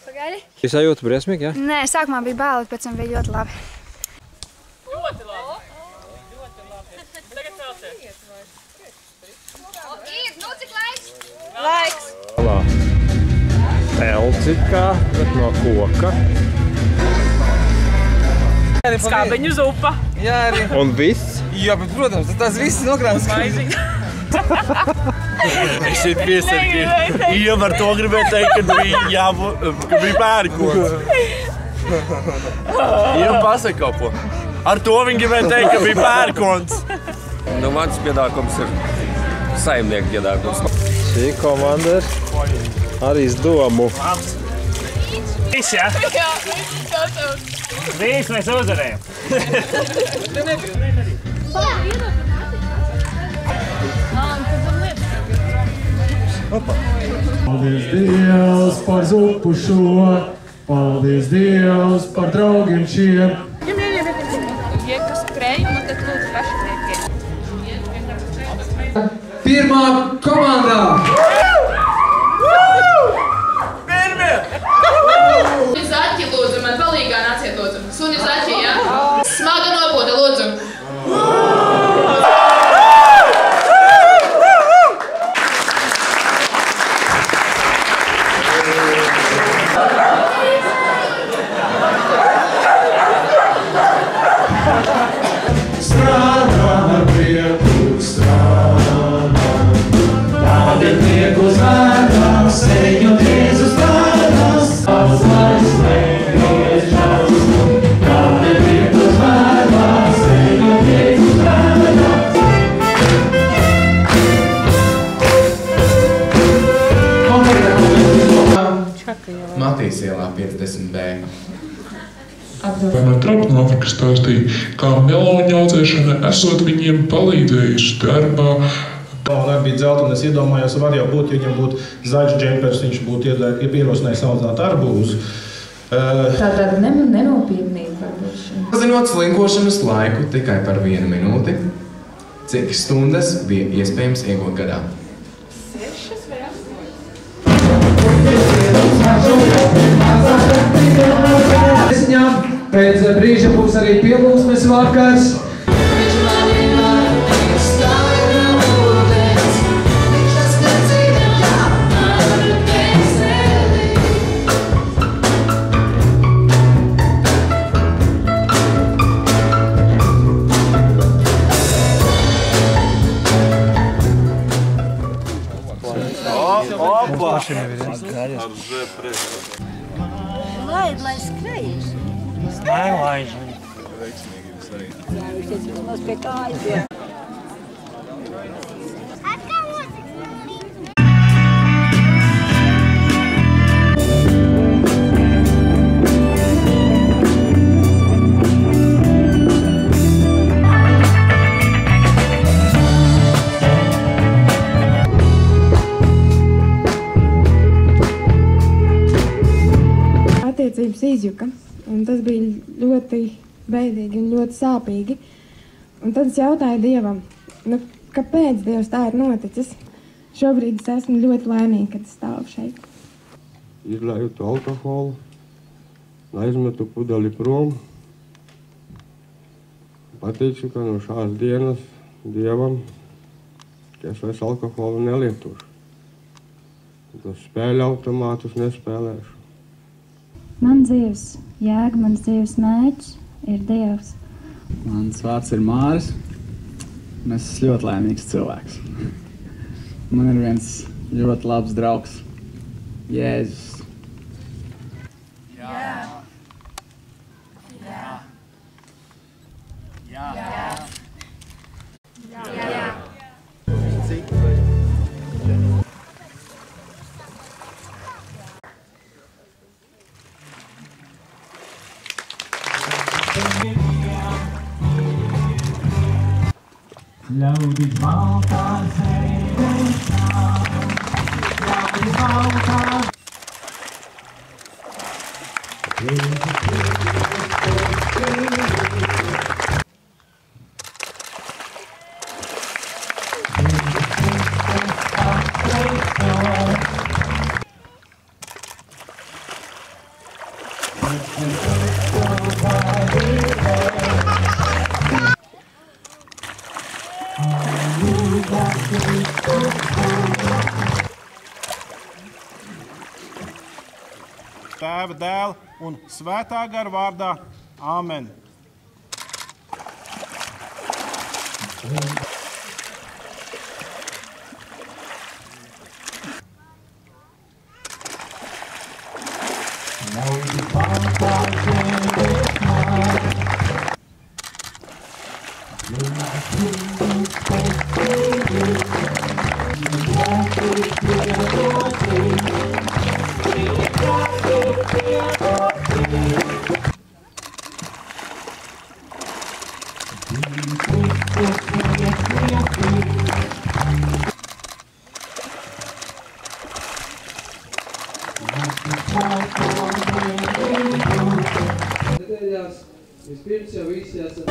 Pagaidi. Jūs sajūta briesmīgi, jā? Nē, sākumā bija bail, pēc tam bija ļoti labi. Ļoti labi. Tagad celties. Iet, nu cik laiks? Laiks. Pelcikā, bet no koka. Skābeņu zupa. Jā, arī. Un viss? Jā, bet, protams, tas viss nokrāns. Maiziņa. Es šeit piesargīju. Ieva ar to gribēju teikt, ka bija pērkots. Ieva pasaka kaut ko. Ar to viņi gribēju teikt, ka bija pērkots. Nu, mans piedākums ir saimnieku piedākums. Šī komanda ir arī domu. Viss, jā? Jā, gatavs. Viss mēs uzvarējam. Paldies Dievs par zupu šo, paldies Dievs par draugiem šiem. Iekas krējumu, un tad lūdzu paši Pirmā komandā! Suni zaķi, lūdzu, man palīgā nāciet, lūdzu. Suni zaķi, jā? Smaga nopūta, lūdzu. Strādā ar prieku, strādā. Tādienieku zvēdā, seņu Jēzu strādās. Atslaiz negriežas. Tādienieku zvēdā, seņu Jēzu strādās. Matīs ielā 50B. Vai man Trapnāfrika stāstīja, kā meloņu audzēšana esot viņiem palīdzējuši darbā. Man bija dzelta, un es iedomājos, var jau būt, ja viņam būtu zaļš džempers, viņš būtu ierosinājis audzēt arbūzu. Tātad nenopietnība varbūt šim. Pazinot slinkošanas laiku tikai par 1 minūti, cik stundas bija iespējams iegūt gadā? 6 vai 8. Pēc brīža būs arī pielūgsmes vakars. Laid, lai skrējas. Nelaiž. Jā, viņš teica, vismaz pie kājas. Jā. Attiecības izjuka, un tas bija ļoti beidīgi un ļoti sāpīgi. Un tad es jautāju Dievam, kāpēc Dievs tā ir noticis? Šobrīd es esmu ļoti laimīga, kad es stāvu šeit. Izlaižu alkoholu, aizmetu pudeli prom. Pateicu, ka no šās dienas Dievam, ka es vairs alkoholu nelietošu. Tos spēļu automātus nespēlēšu. Man dzīves jēga, mans dzīves mērķis ir Dievs. Mans vārds ir Māris, un es esmu ļoti laimīgs cilvēks. Man ir viens ļoti labs draugs, Jēzus. Ļaudis baltā zeme stāv, ļaudis baltā. Tēva, Dēla un Svētā gara vārdā. Āmen. Vispirms jau visi esat...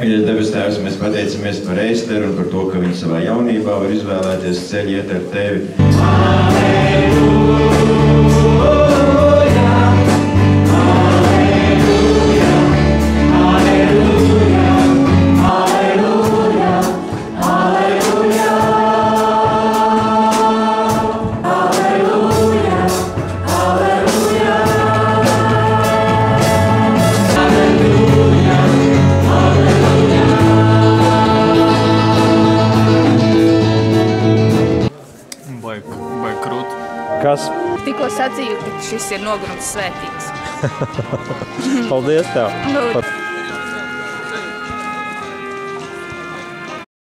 Mīļais debes Tēvs, mēs pateicamies par Esteru un par to, ka viņa savā jaunībā var izvēlēties ceļu iet ar Tevi. Vai krūt. Kas? Tikko sacīju, ka šis ir nogurums svētīgs. Paldies tev.